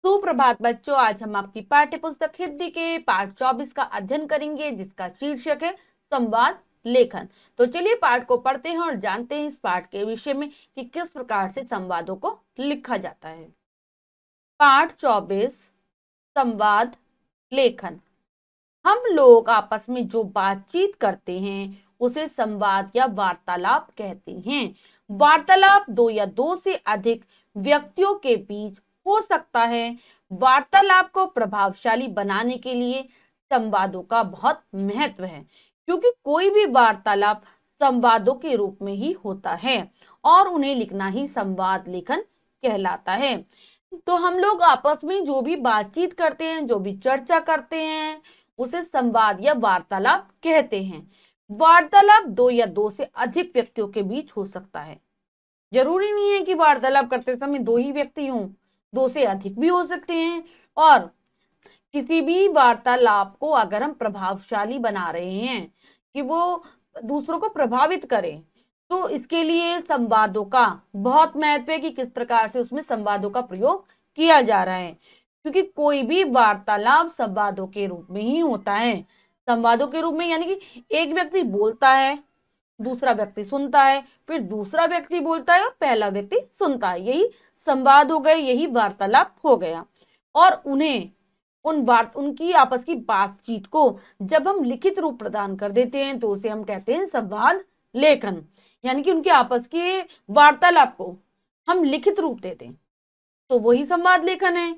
सुप्रभात बच्चों, आज हम आपकी पाठ्य पुस्तक हिंदी के पाठ 24 का अध्ययन करेंगे, जिसका शीर्षक है संवाद लेखन। तो चलिए पाठ को पढ़ते हैं और जानते हैं इस पाठ के विषय में कि किस प्रकार से संवादों को लिखा जाता है। पाठ 24, संवाद लेखन। हम लोग आपस में जो बातचीत करते हैं उसे संवाद या वार्तालाप कहते हैं। वार्तालाप दो या दो से अधिक व्यक्तियों के बीच हो सकता है। वार्तालाप को प्रभावशाली बनाने के लिए संवादों का बहुत महत्व है, क्योंकि कोई भी वार्तालाप संवादों के रूप में ही होता है और उन्हें लिखना ही संवाद लेखन कहलाता है। तो हम लोग आपस में जो भी बातचीत करते हैं, जो भी चर्चा करते हैं, उसे संवाद या वार्तालाप कहते हैं। वार्तालाप दो या दो से अधिक व्यक्तियों के बीच हो सकता है। जरूरी नहीं है कि वार्तालाप करते समय दो ही व्यक्ति हों, दो से अधिक भी हो सकते हैं। और किसी भी वार्तालाप को अगर हम प्रभावशाली बना रहे हैं कि वो दूसरों को प्रभावित करे, तो इसके लिए संवादों का बहुत महत्व है कि किस प्रकार से उसमें संवादों का प्रयोग किया जा रहा है, क्योंकि कोई भी वार्तालाप संवादों के रूप में ही होता है। संवादों के रूप में यानी कि एक व्यक्ति बोलता है, दूसरा व्यक्ति सुनता है, फिर दूसरा व्यक्ति बोलता है और पहला व्यक्ति सुनता है। यही संवाद हो गए, यही वार्तालाप हो गया। और उनकी आपस की बातचीत को जब हम लिखित रूप प्रदान कर देते हैं तो उसे हम कहते हैं संवाद लेखन। यानी कि उनके आपस के वार्तालाप को हम लिखित रूप देते हैं तो वही संवाद लेखन है।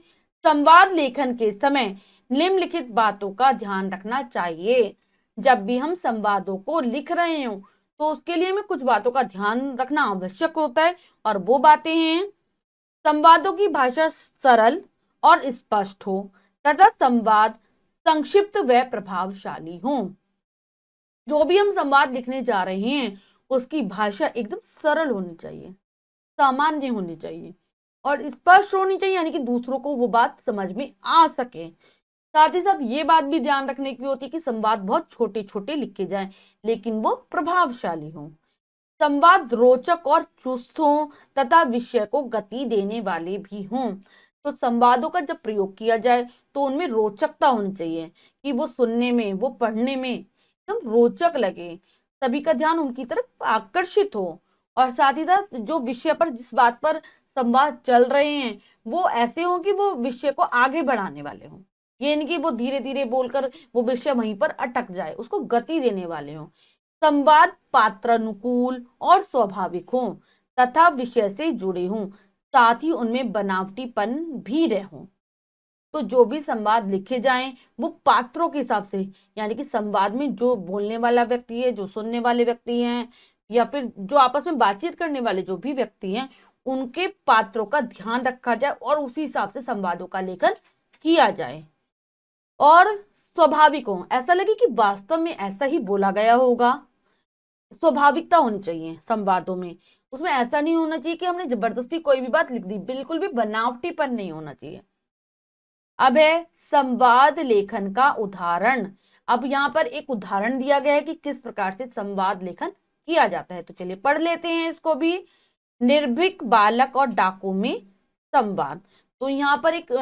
संवाद लेखन के समय निम्नलिखित बातों का ध्यान रखना चाहिए। जब भी हम संवादों को लिख रहे हो तो उसके लिए हमें कुछ बातों का ध्यान रखना आवश्यक होता है, और वो बातें हैं: संवादों की भाषा सरल और स्पष्ट हो तथा संवाद संक्षिप्त व प्रभावशाली हो। जो भी हम संवाद लिखने जा रहे हैं उसकी भाषा एकदम सरल होनी चाहिए, सामान्य होनी चाहिए और स्पष्ट होनी चाहिए, यानी कि दूसरों को वो बात समझ में आ सके। साथ ही साथ ये बात भी ध्यान रखने की होती है कि संवाद बहुत छोटे छोटे लिखे जाएं, लेकिन वो प्रभावशाली हो। संवाद रोचक और चुस्त हों तथा विषय को गति देने वाले भी हों। तो संवादों का जब प्रयोग किया जाए तो उनमें रोचकता होनी चाहिए कि वो सुनने में, वो पढ़ने में एकदम रोचक लगे, सभी का ध्यान उनकी तरफ आकर्षित हो। और साथ ही साथ जो विषय पर, जिस बात पर संवाद चल रहे हैं, वो ऐसे हो कि वो विषय को आगे बढ़ाने वाले हों। ये नहीं कि वो धीरे धीरे बोलकर वो विषय वहीं पर अटक जाए, उसको गति देने वाले हों। संवाद पात्रानुकूल और स्वाभाविक हो तथा विषय से जुड़े हों, साथ ही उनमें बनावटीपन भी रहे हों। तो जो भी संवाद लिखे जाएं वो पात्रों के हिसाब से, यानी कि संवाद में जो बोलने वाला व्यक्ति है, जो सुनने वाले व्यक्ति हैं, या फिर जो आपस में बातचीत करने वाले जो भी व्यक्ति हैं, उनके पात्रों का ध्यान रखा जाए और उसी हिसाब से संवादों का लेखन किया जाए। और स्वाभाविक हो, ऐसा लगे कि वास्तव में ऐसा ही बोला गया होगा। स्वाभाविकता होनी चाहिए संवादों में, उसमें ऐसा नहीं होना चाहिए कि हमने जबरदस्ती कोई भी बात लिख दी, बिल्कुल भी बनावटीपन नहीं होना चाहिए। अब है संवाद लेखन का उदाहरण। अब यहाँ पर एक उदाहरण दिया गया है कि किस प्रकार से संवाद लेखन किया जाता है, तो चलिए पढ़ लेते हैं इसको भी। निर्भीक बालक और डाकू में संवाद। तो यहाँ पर एक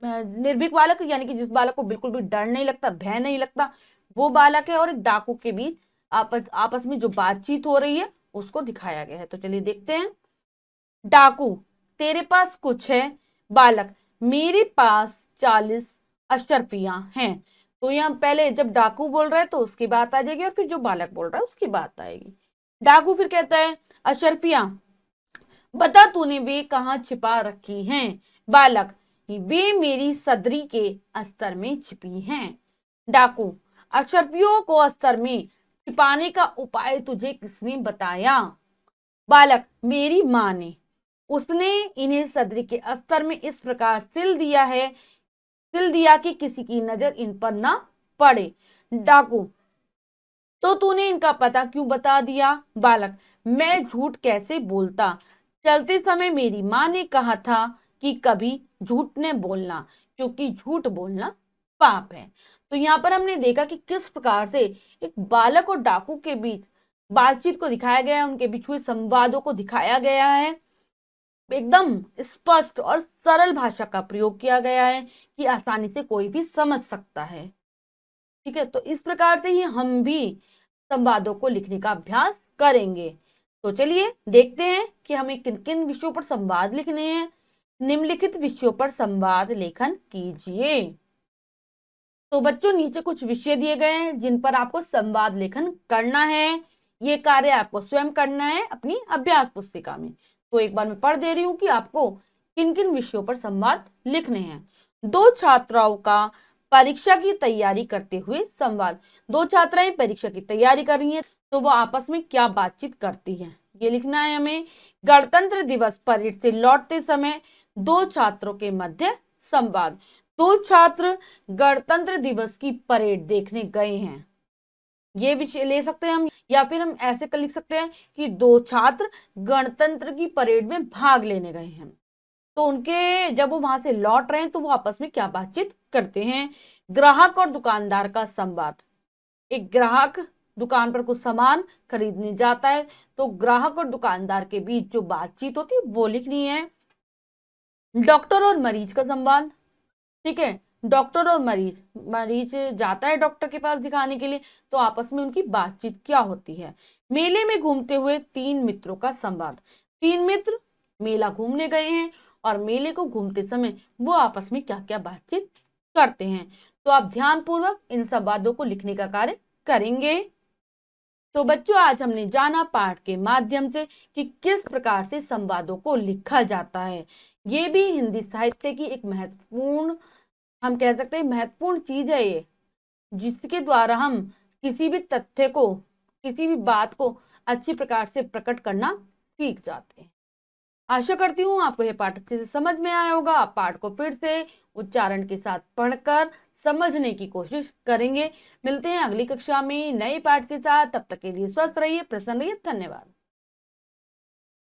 निर्भीक बालक यानी कि जिस बालक को बिल्कुल भी डर नहीं लगता, भय नहीं लगता, वो बालक है, और एक डाकू के बीच आपस में जो बातचीत हो रही है उसको दिखाया गया है। तो चलिए देखते हैं। डाकू: तेरे पास कुछ है? बालक: मेरे पास 40 अशर्फियां हैं। तो यहाँ पहले जब डाकू बोल रहा है तो उसकी बात आ जाएगी और फिर जो बालक बोल रहा है उसकी बात आएगी। डाकू फिर कहता है: अशर्फियां, बता तूने वे कहाँ छिपा रखी हैं? बालक: वे मेरी सदरी के अस्तर में छिपी हैं। डाकू: अशर्फियों को अस्तर में छिपाने का उपाय तुझे किसने बताया? बालक: मेरी माँ ने। उसने इन्हें सदरी के अस्तर में इस प्रकार सिल दिया कि किसी की नजर इन पर ना पड़े। डाकू: तो तूने इनका पता क्यों बता दिया? बालक: मैं झूठ कैसे बोलता? चलते समय मेरी माँ ने कहा था कि कभी झूठ न बोलना, क्योंकि झूठ बोलना पाप है। तो यहाँ पर हमने देखा कि किस प्रकार से एक बालक और डाकू के बीच बातचीत को दिखाया गया है, उनके बीच हुए संवादों को दिखाया गया है। एकदम स्पष्ट और सरल भाषा का प्रयोग किया गया है कि आसानी से कोई भी समझ सकता है। ठीक है, तो इस प्रकार से ही हम भी संवादों को लिखने का अभ्यास करेंगे। तो चलिए देखते हैं कि हमें किन किन विषयों पर संवाद लिखने हैं। निम्नलिखित विषयों पर संवाद लेखन कीजिए। तो बच्चों नीचे कुछ विषय दिए गए हैं जिन पर आपको संवाद लेखन करना है। ये कार्य आपको स्वयं करना है अपनी अभ्यास पुस्तिका में। तो एक बार मैं पढ़ दे रही हूँ कि आपको किन किन विषयों पर संवाद लिखने हैं। दो छात्राओं का परीक्षा की तैयारी करते हुए संवाद। दो छात्राएं परीक्षा की तैयारी कर रही हैं, तो वो आपस में क्या बातचीत करती हैं ये लिखना है हमें। गणतंत्र दिवस परेड से लौटते समय दो छात्रों के मध्य संवाद। दो छात्र गणतंत्र दिवस की परेड देखने गए हैं, ये विषय ले सकते हैं हम। या फिर हम ऐसे कर लिख सकते हैं कि दो छात्र गणतंत्र की परेड में भाग लेने गए हैं। तो उनके जब वो वहां से लौट रहे हैं तो वो आपस में क्या बातचीत करते हैं। ग्राहक और दुकानदार का संवाद। एक ग्राहक दुकान पर कुछ सामान खरीदने जाता है, तो ग्राहक और दुकानदार के बीच जो बातचीत होती है वो लिखनी है। डॉक्टर और मरीज का संवाद। ठीक है, डॉक्टर और मरीज, मरीज जाता है डॉक्टर के पास दिखाने के लिए, तो आपस में उनकी बातचीत क्या होती है। मेले में घूमते हुए तीन मित्रों का संवाद। तीन मित्र मेला घूमने गए हैं और मेले को घूमते समय वो आपस में क्या क्या बातचीत करते हैं। तो आप ध्यानपूर्वक इन संवादों को लिखने का कार्य करेंगे। तो बच्चों आज हमने जाना पाठ के माध्यम से कि किस प्रकार से संवादों को लिखा जाता है। ये भी हिंदी साहित्य की एक महत्वपूर्ण, हम कह सकते हैं महत्वपूर्ण चीज है ये, जिसके द्वारा हम किसी भी तथ्य को, किसी भी बात को अच्छी प्रकार से प्रकट करना सीख जाते हैं। आशा करती हूँ आपको यह पाठ अच्छे से समझ में आया होगा। आप पाठ को फिर से उच्चारण के साथ पढ़कर समझने की कोशिश करेंगे। मिलते हैं अगली कक्षा में नए पाठ के साथ। तब तक के लिए स्वस्थ रहिए, प्रसन्न रहिए। धन्यवाद।